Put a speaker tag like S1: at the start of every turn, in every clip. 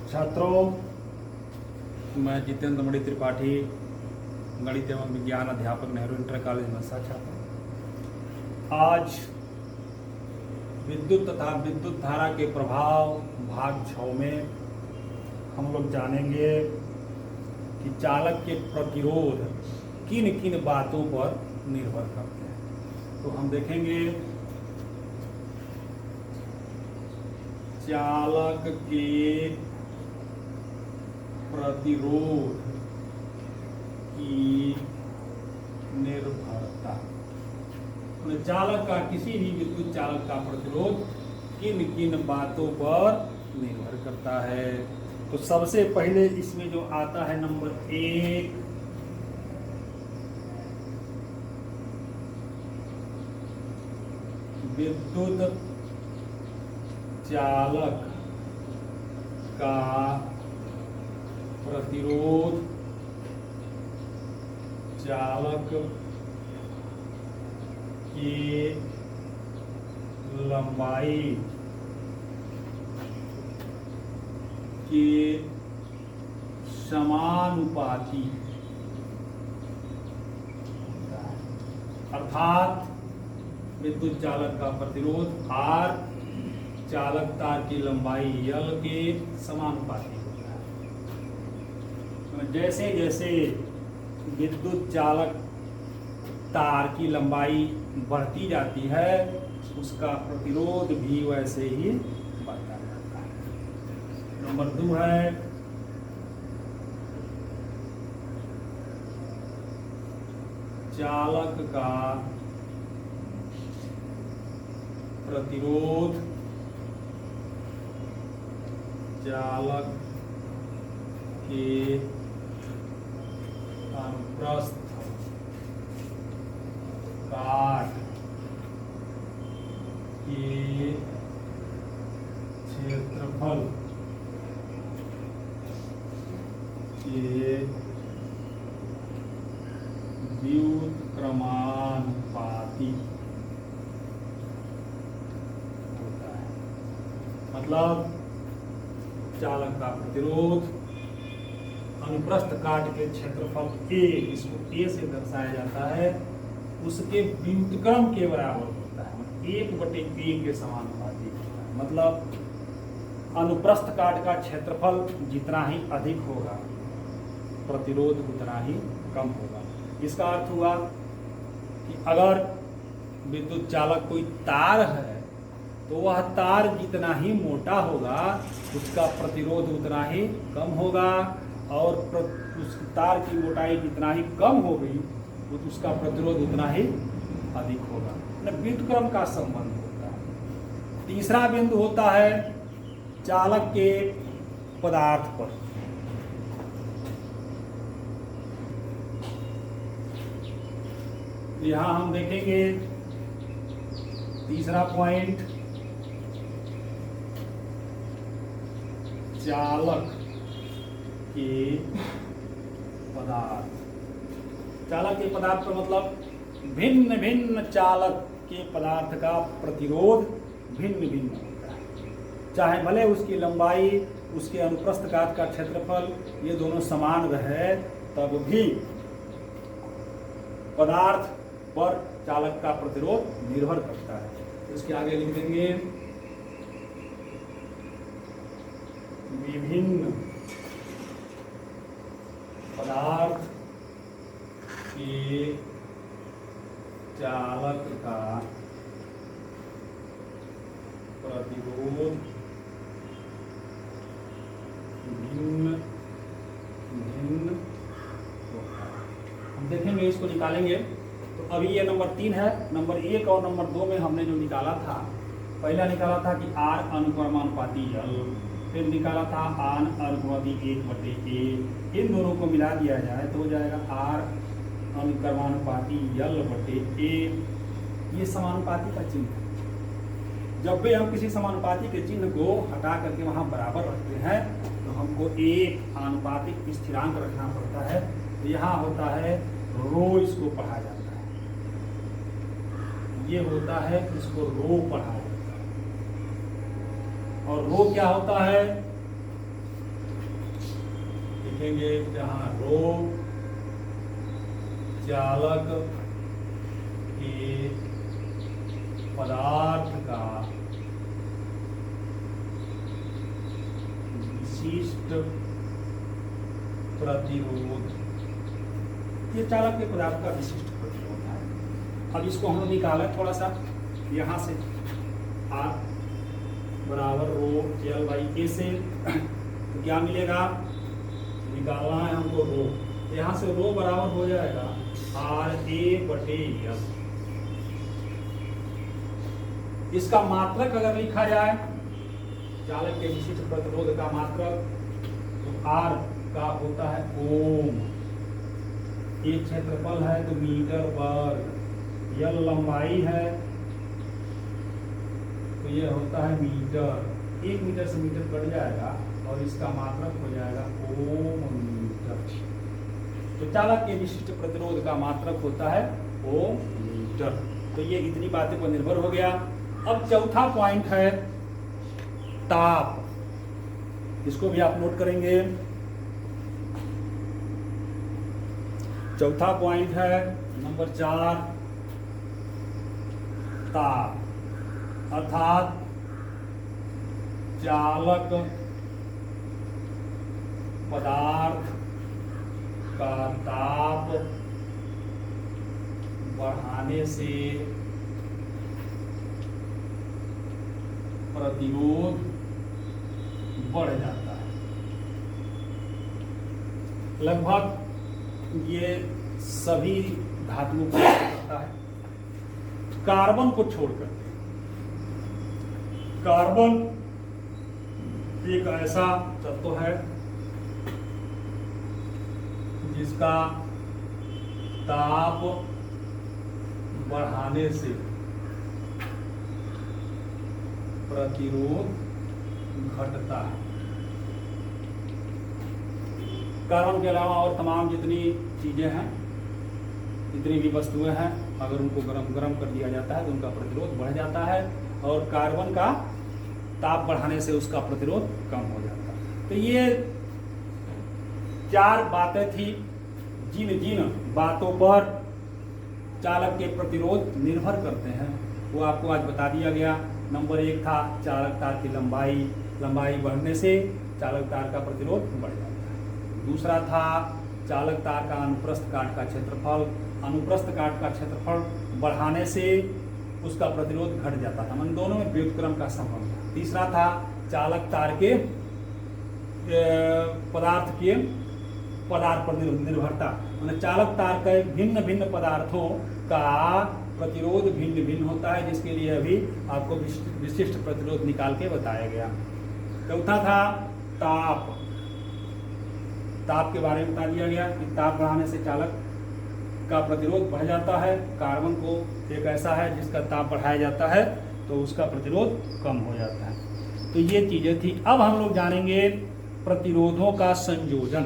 S1: छात्रों, मैं जितेंद्र मणि त्रिपाठी, गणित एवं विज्ञान अध्यापक, नेहरू इंटर कॉलेज मस्सा छात्र। आज विद्युत तथा विद्युत धारा के प्रभाव भाग 6 में हम लोग जानेंगे कि चालक के प्रतिरोध किन किन बातों पर निर्भर करते हैं। तो हम देखेंगे चालक के प्रतिरोध की निर्भरता। चालक का, किसी भी विद्युत चालक का प्रतिरोध किन किन बातों पर निर्भर करता है। तो सबसे पहले इसमें जो आता है नंबर 1, विद्युत चालक का प्रतिरोध चालक की लंबाई के समानुपाती, अर्थात विद्युत चालक का प्रतिरोध R चालक तार की लंबाई L के समानुपाती होता है। जैसे जैसे विद्युत चालक तार की लंबाई बढ़ती जाती है, उसका प्रतिरोध भी वैसे ही बढ़ता जाता है। नंबर 2 है चालक का प्रतिरोध चालक के अनुप्रस्थ काट के क्षेत्रफल के व्युत्क्रमानुपाती होता है। मतलब चालक का प्रतिरोध अनुप्रस्थ काट के क्षेत्रफल A, इसको A से दर्शाया जाता है, उसके व्युत्क्रम के बराबर होता है। 1/A के समानुपाती होता है। मतलब अनुप्रस्थ काट का क्षेत्रफल जितना ही अधिक होगा, प्रतिरोध उतना ही कम होगा। इसका अर्थ हुआ कि अगर विद्युत चालक कोई तार है तो वह तार जितना ही मोटा होगा, उसका प्रतिरोध उतना ही कम होगा, और उस तार की मोटाई जितना ही कम होगी, उसका प्रतिरोध उतना ही अधिक होगा। व्युत्क्रम का संबंध होता है। तीसरा बिंदु होता है चालक के पदार्थ पर। यहां हम देखेंगे तीसरा पॉइंट, चालक के पदार्थ। चालक के पदार्थ का मतलब भिन्न भिन्न चालक के पदार्थ का प्रतिरोध भिन्न भिन्न होता है। चाहे भले उसकी लंबाई, उसके अनुप्रस्थ काट का क्षेत्रफल ये दोनों समान रहे, तब भी पदार्थ पर चालक का प्रतिरोध निर्भर करता है। इसके आगे लिख देंगे विभिन्न पदार्थ के चालक का प्रतिरोध भिन्न भिन्न होता है। हम देखेंगे, इसको निकालेंगे। तो अभी ये नंबर 3 है। नंबर 1 और नंबर 2 में हमने जो निकाला था, पहला निकाला था कि R अनुक्रमानुपाती L, फिर निकाला था आन अनुक्रमानुपाती 1/A। इन दोनों को मिला दिया जाए तो हो जाएगा R अनुक्रमानुपाती L/A। ये समानुपाती का चिन्ह है। जब भी हम किसी समानुपाती के चिन्ह को हटा करके वहां बराबर रखते हैं, तो हमको एक आनुपातिक स्थिरांक रखना पड़ता है। तो यहाँ होता है रो, इसको पढ़ा जाता है। ये होता है, इसको रो पढ़ा जाता है। और रो क्या होता है? लिखेंगे जहाँ रो चालक के पदार्थ का विशिष्ट प्रतिरोध, ये चालक के पदार्थ का विशिष्ट प्रतिरोध है। अब इसको हम निकाला थोड़ा सा यहाँ से, R बराबर रो एल बाई ए से, तो क्या मिलेगा, निकालना है हमको रो, यहाँ से रो बराबर हो जाएगा आर ए बटे एल। इसका मात्रक अगर लिखा जाए, चालक के विशिष्ट प्रतिरोध का मात्रक, तो R का होता है ओम, एक क्षेत्रफल है तो मीटर वर्ग, एल लंबाई है तो ये होता है मीटर, 1 मीटर से मीटर कट जाएगा और इसका मात्रक हो जाएगा ओम मीटर। तो चालक के विशिष्ट प्रतिरोध का मात्रक होता है ओम मीटर। तो ये इतनी बातें पर निर्भर हो गया। अब चौथा पॉइंट है ताप, इसको भी आप नोट करेंगे। चौथा पॉइंट है नंबर 4 ताप, अर्थात चालक पदार्थ का ताप बढ़ाने से प्रतिरोध बढ़ जाता है। लगभग ये सभी धातुओं को करता है, कार्बन को छोड़कर। कार्बन एक ऐसा तत्व है जिसका ताप बढ़ाने से प्रतिरोध घटता है। कार्बन के अलावा और तमाम जितनी चीजें हैं, जितनी भी वस्तुएं हैं, अगर उनको गरम कर दिया जाता है तो उनका प्रतिरोध बढ़ जाता है, और कार्बन का ताप बढ़ाने से उसका प्रतिरोध कम हो जाता है। तो ये 4 बातें थी, जिन जिन बातों पर चालक के प्रतिरोध निर्भर करते हैं वो आपको आज बता दिया गया। नंबर 1 था चालक तार की लंबाई बढ़ने से चालक तार का प्रतिरोध बढ़ जाता है। दूसरा था चालक तार का अनुप्रस्थ काट का क्षेत्रफल, अनुप्रस्थ काट का क्षेत्रफल बढ़ाने से उसका प्रतिरोध घट जाता था, मतलब दोनों में व्युत्क्रम का संबंध था। तीसरा था चालक तार के पदार्थ पर निर्भरता, मतलब चालक तार के भिन्न भिन्न पदार्थों का प्रतिरोध भिन्न भिन्न होता है, जिसके लिए अभी आपको विशिष्ट प्रतिरोध निकाल के बताया गया। चौथा था ताप के बारे में बता दिया गया कि ताप बढ़ाने से चालक का प्रतिरोध बढ़ जाता है। कार्बन को एक ऐसा है जिसका ताप बढ़ाया जाता है तो उसका प्रतिरोध कम हो जाता है। तो ये चीजें थी। अब हम लोग जानेंगे प्रतिरोधों का संयोजन।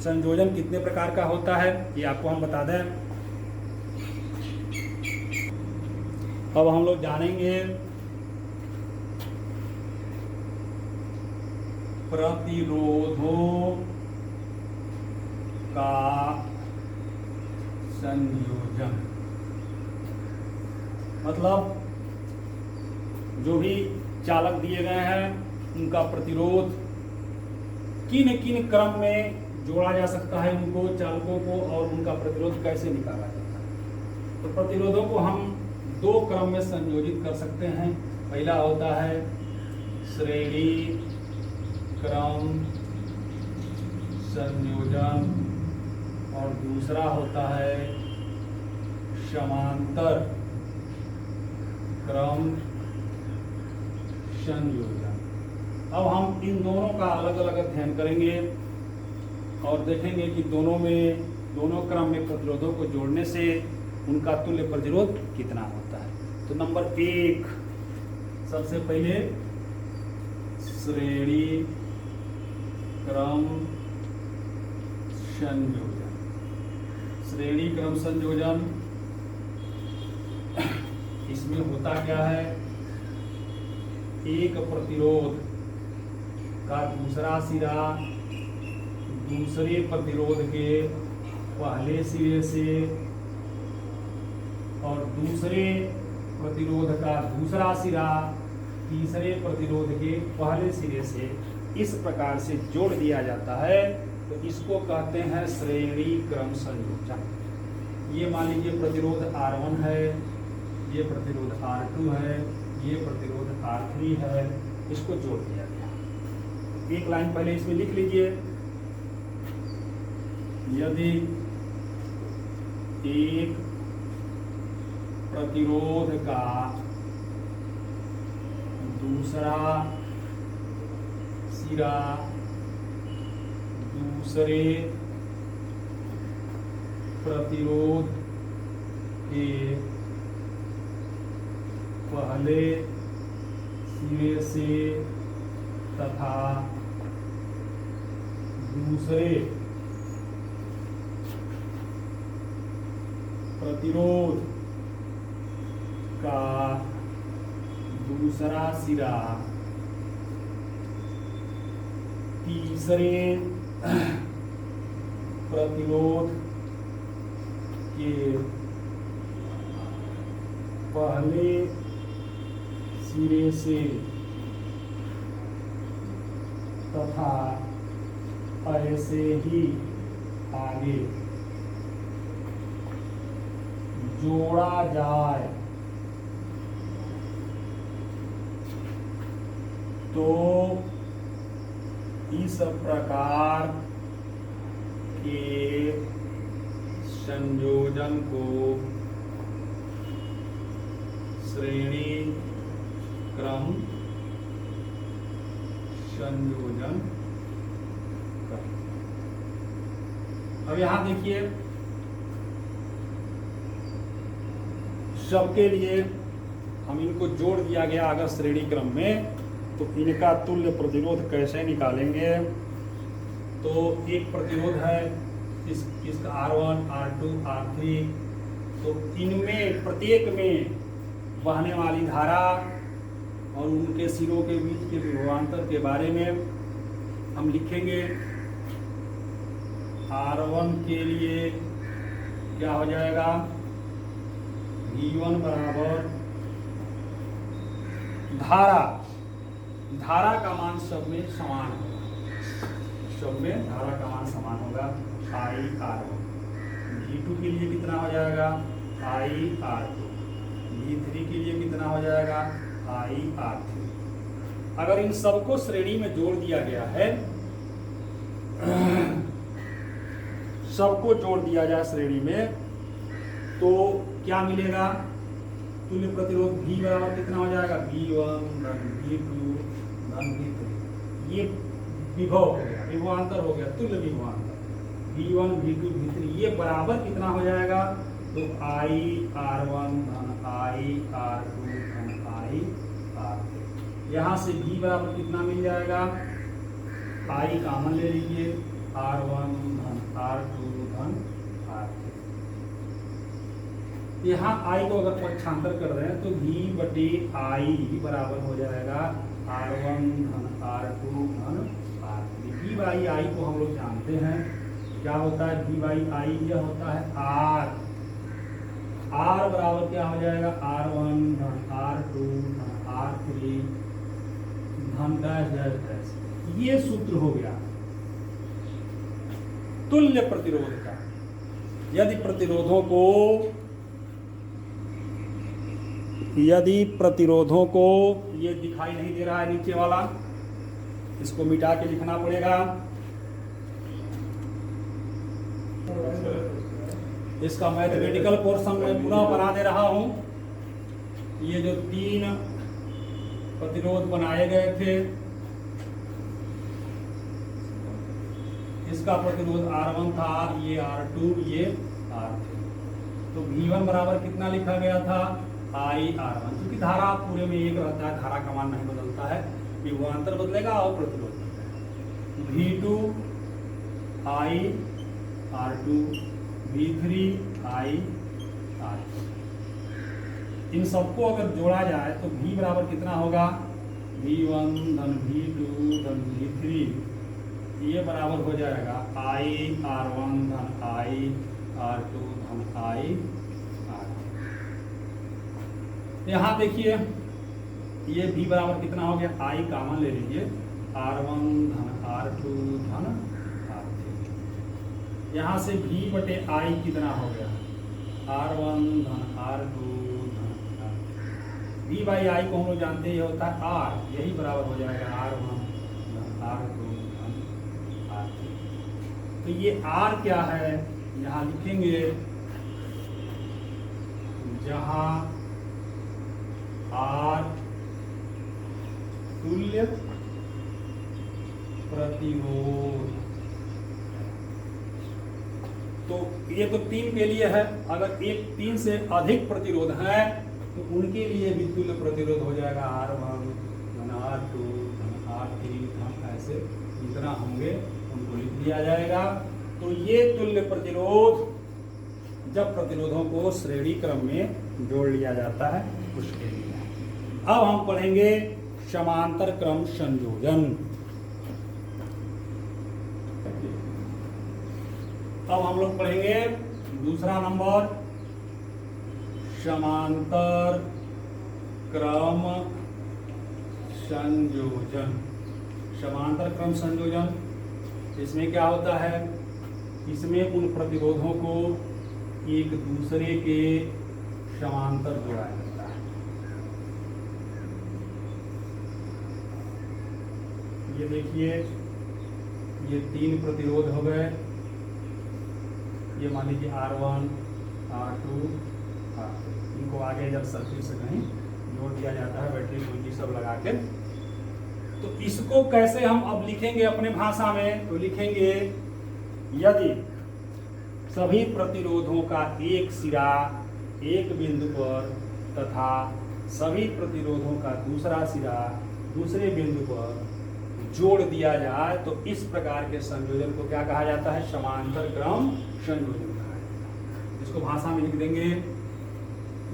S1: संयोजन कितने प्रकार का होता है ये आपको हम बता दें। अब हम लोग जानेंगे प्रतिरोधों का संयोजन, मतलब जो भी चालक दिए गए हैं उनका प्रतिरोध किन किन क्रम में जोड़ा जा सकता है, उनको चालकों को, और उनका प्रतिरोध कैसे निकाला जाता है। तो प्रतिरोधों को हम 2 क्रम में संयोजित कर सकते हैं। पहला होता है श्रेणी क्रम संयोजन और दूसरा होता है समांतर क्रम संयोजन। अब हम इन दोनों का अलग अलग अध्ययन करेंगे और देखेंगे कि दोनों क्रम में प्रतिरोधों को जोड़ने से उनका तुल्य प्रतिरोध कितना होता है। तो नंबर 1 सबसे पहले श्रेणी क्रम संयोजन। श्रेणी क्रम संयोजन, इसमें होता क्या है, एक प्रतिरोध का दूसरा सिरा दूसरे प्रतिरोध के पहले सिरे से और दूसरे प्रतिरोध का दूसरा सिरा तीसरे प्रतिरोध के पहले सिरे से इस प्रकार से जोड़ दिया जाता है, तो इसको कहते हैं श्रेणी क्रम संयोजन। ये मान लीजिए प्रतिरोध R1 है, ये प्रतिरोध R2 है, ये प्रतिरोध R3 है, इसको जोड़ दिया गया। एक लाइन पहले इसमें लिख लीजिए, यदि एक प्रतिरोध का दूसरा सिरा दूसरे प्रतिरोध के पहले सिरे से तथा दूसरे प्रतिरोध का दूसरा सिरा तीसरे प्रतिरोध के पहले सिरे से तथा ऐसे ही आगे जोड़ा जाए तो इस प्रकार के संयोजन को श्रेणी क्रम संयोजन क्रम। अब यहां देखिए, सबके लिए हम इनको जोड़ दिया गया अगर श्रेणी क्रम में, तो इनका तुल्य प्रतिरोध कैसे निकालेंगे। तो एक प्रतिरोध है इसका R1, R2, R3, तो इनमें प्रत्येक में बहने वाली धारा और उनके सिरों के बीच के विभवांतर के बारे में हम लिखेंगे। R1 के लिए क्या हो जाएगा, V1 बराबर धारा का मान सब में समान होगा, सब में धारा का मान समान होगा IR1। V2 के लिए कितना हो जाएगा IR2, V3 के लिए कितना हो जाएगा IR3। अगर इन सबको श्रेणी में जोड़ दिया गया है, सबको जोड़ दिया जाए श्रेणी में, तो क्या मिलेगा, तुल्य प्रतिरोध V बराबर कितना हो जाएगा V1 धन V2 धन V3। ये विभव हो गया, विभवांतर हो गया, तुल्य विभवांतर V1 V2 V3, ये बराबर कितना हो जाएगा, तो IR1 धन IR2 धन IR3। यहाँ से V बराबर कितना मिल जाएगा, I कॉमन ले लीजिए, R1 धन R2 धन R3। यहाँ I को अगर पक्षांतर कर रहे हैं तो V/I बराबर हो जाएगा R1 धन R2 धन R3। V/I को हम लोग जानते हैं क्या होता है, V/I यह होता है R बराबर क्या हो जाएगा R1 धन R2 धन R3 धन डैश डैश डैश। ये सूत्र हो गया तुल्य प्रतिरोध का। यदि प्रतिरोधों को ये दिखाई नहीं दे रहा है नीचे वाला, इसको मिटा के लिखना पड़ेगा। इसका मैथमेटिकल पोर्शन में पुनः बना दे रहा हूं। ये जो 3 प्रतिरोध बनाए गए थे, इसका प्रतिरोध R1 था, ये R2, ये R3। तो V1 बराबर कितना लिखा गया था IR1, क्योंकि धारा पूरे में एक रहता है, धारा का मान नहीं बदलता है, विभवांतर बदलेगा और प्रतिरोध बदलेगा। V2 IR2, V3 IR3। इन सबको अगर जोड़ा जाए तो V बराबर कितना होगा, V1 धन V2 धन V3, ये बराबर हो जाएगा आई आर वन धन आई आर टू धन आई आर टू। यहाँ देखिए ये भी बराबर कितना हो गया, आई कॉमन ले लीजिए, आर वन धन आर टू धन आर थ्री। यहाँ से भी बटे आई कितना हो गया, आर वन धन आर टू धन आर थ्री। भी बाई आई को हम लोग जानते हैं ये होता है आर, यही बराबर हो जाएगा आर वन धन आर टू धन आर थ्री। तो ये आर क्या है, यहाँ लिखेंगे जहाँ आर तुल्य प्रतिरोध। तो ये तो 3 के लिए है, अगर एक 3 से अधिक प्रतिरोध है तो उनके लिए भी तुल्य प्रतिरोध हो जाएगा आर वन धन आर टू धन आर थ्री धन, ऐसे जितना होंगे उनको लिख दिया जाएगा। तो ये तुल्य प्रतिरोध जब प्रतिरोधों को श्रेणी क्रम में जोड़ लिया जाता है उसके लिए। अब हम पढ़ेंगे समांतर क्रम संयोजन। अब हम लोग पढ़ेंगे दूसरा नंबर, समांतर क्रम संयोजन। समांतर क्रम संयोजन इसमें क्या होता है, इसमें उन प्रतिरोधों को एक दूसरे के समांतर जोड़ा जाता है। ये देखिए ये 3 प्रतिरोध हो गए, ये मान लीजिए R1, R2, R3। इनको आगे जब सर्किट से कहीं जोड़ दिया जाता है बैटरी पूंजी सब लगा के, तो इसको कैसे हम अब लिखेंगे अपने भाषा में, तो लिखेंगे यदि सभी प्रतिरोधों का एक सिरा एक बिंदु पर तथा सभी प्रतिरोधों का दूसरा सिरा दूसरे बिंदु पर जोड़ दिया जाए तो इस प्रकार के संयोजन को क्या कहा जाता है, समांतर क्रम संयोजन कहा जाता है। इसको भाषा में लिख देंगे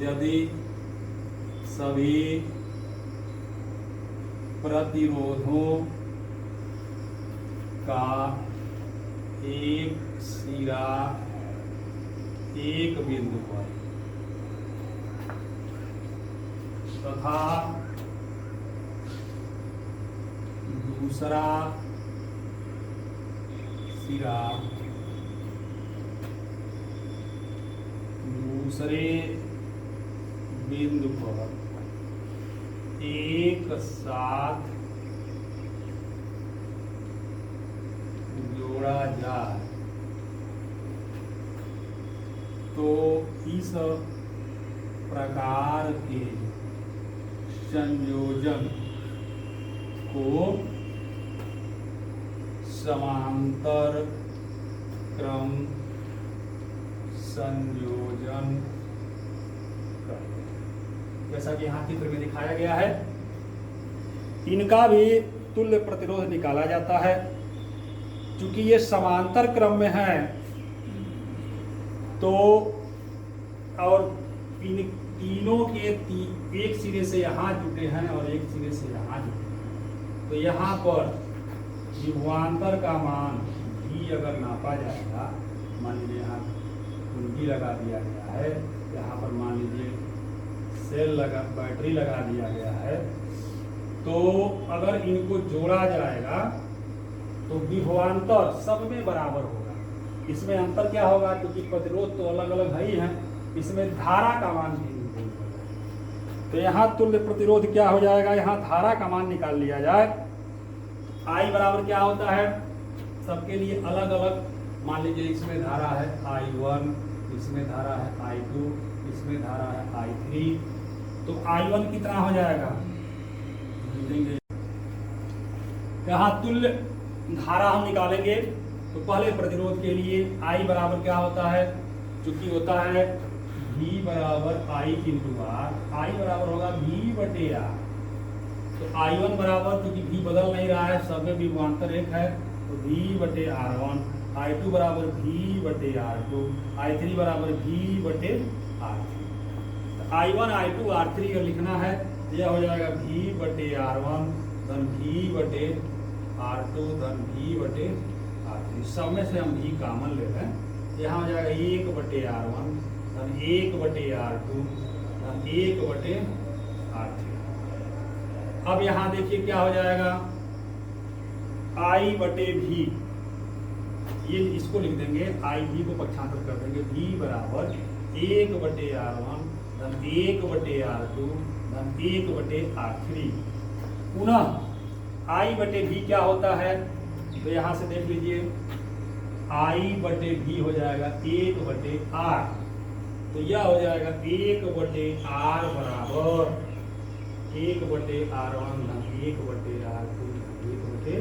S1: यदि सभी प्रतिरोधों का एक सिरा एक बिंदु पर तथा दूसरा सिरा दूसरे बिंदु पर एक साथ जोड़ा जाए तो इस प्रकार के संयोजन को समांतर क्रम संयोजन करते हैं। जैसा कि यहाँ चित्र में दिखाया गया है, इनका भी तुल्य प्रतिरोध निकाला जाता है। चूंकि ये समांतर क्रम में है तो और इन तीनों के एक सिरे से यहाँ जुटे हैं और एक सिरे से यहाँ जुटे हैं, तो यहाँ पर विभवांतर का मान भी अगर नापा जाएगा, मान लीजिए यहाँ कुंडी लगा दिया गया है, यहाँ पर मान लीजिए सेल लगा बैटरी लगा दिया गया है, तो अगर इनको जोड़ा जाएगा तो विभवांतर सब में बराबर होगा। इसमें अंतर क्या होगा, क्योंकि प्रतिरोध तो अलग अलग है ही है, इसमें धारा का मान भी होगा। तो यहाँ तुल्य प्रतिरोध क्या हो जाएगा, यहाँ धारा का मान निकाल लिया जाए। आई बराबर क्या होता है, सबके लिए अलग अलग, मान लीजिए इसमें धारा है I1, इसमें धारा है I2, इसमें धारा है I3, तो I1 कितना हो जाएगा, यहाँ तुल्य धारा हम निकालेंगे। तो पहले प्रतिरोध के लिए I बराबर क्या होता है, चूंकि होता है V बराबर I इंटू R, I बराबर होगा V बटे R। तो I1 बराबर, क्योंकि V बदल नहीं रहा है, सब में विभवांतर एक है, तो V बटे R1, I2 बराबर V बटे R2, I3 बराबर V बटे R3। तो I1 I2 R3 का लिखना है, यह हो जाएगा V बटे R1 धन V बटे R2 धन V बटे R3। सब में से हम V कॉमन ले रहे हैं, यहाँ हो जाएगा 1 बटे R1 धन 1 बटे R2 धन 1 बटे R3। अब यहाँ देखिए क्या हो जाएगा, I बटे V, ये इसको लिख देंगे, I V को पक्षांतर कर देंगे, V बराबर 1 बटे R1 धन 1 बटे R2 धन 1 बटे R3। पुनः I बटे V क्या होता है, तो यहाँ से देख लीजिए, I बटे V हो जाएगा 1 बटे R, तो यह हो जाएगा 1 बटे R बराबर 1 बटे R1 धन 1 बटे R2 धन 1 बटे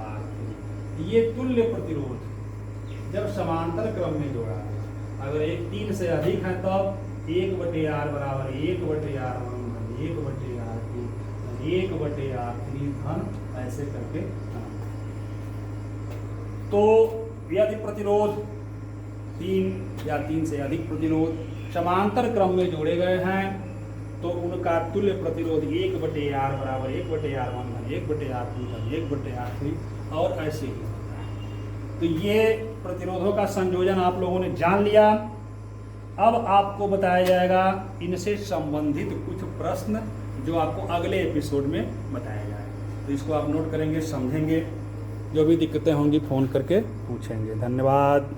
S1: R3। ये तुल्य प्रतिरोध जब समांतर क्रम में जोड़ा है, अगर एक 3 से अधिक है तब 1 बटे R बराबर 1 बटे R1 धन 1 बटे R2 धन 1 बटे R3 धन ऐसे करके। तो यदि प्रतिरोध 3 या 3 से अधिक प्रतिरोध समांतर क्रम में जोड़े गए हैं तो उनका तुल्य प्रतिरोध 1 बटे R बराबर 1 बटे R1 धन 1 बटे R2 धन 1 बटे R3 और ऐसे ही होता है। तो ये प्रतिरोधों का संयोजन आप लोगों ने जान लिया। अब आपको बताया जाएगा इनसे संबंधित कुछ प्रश्न जो आपको अगले एपिसोड में बताया जाएगा। तो इसको आप नोट करेंगे, समझेंगे, जो भी दिक्कतें होंगी फ़ोन करके पूछेंगे। धन्यवाद।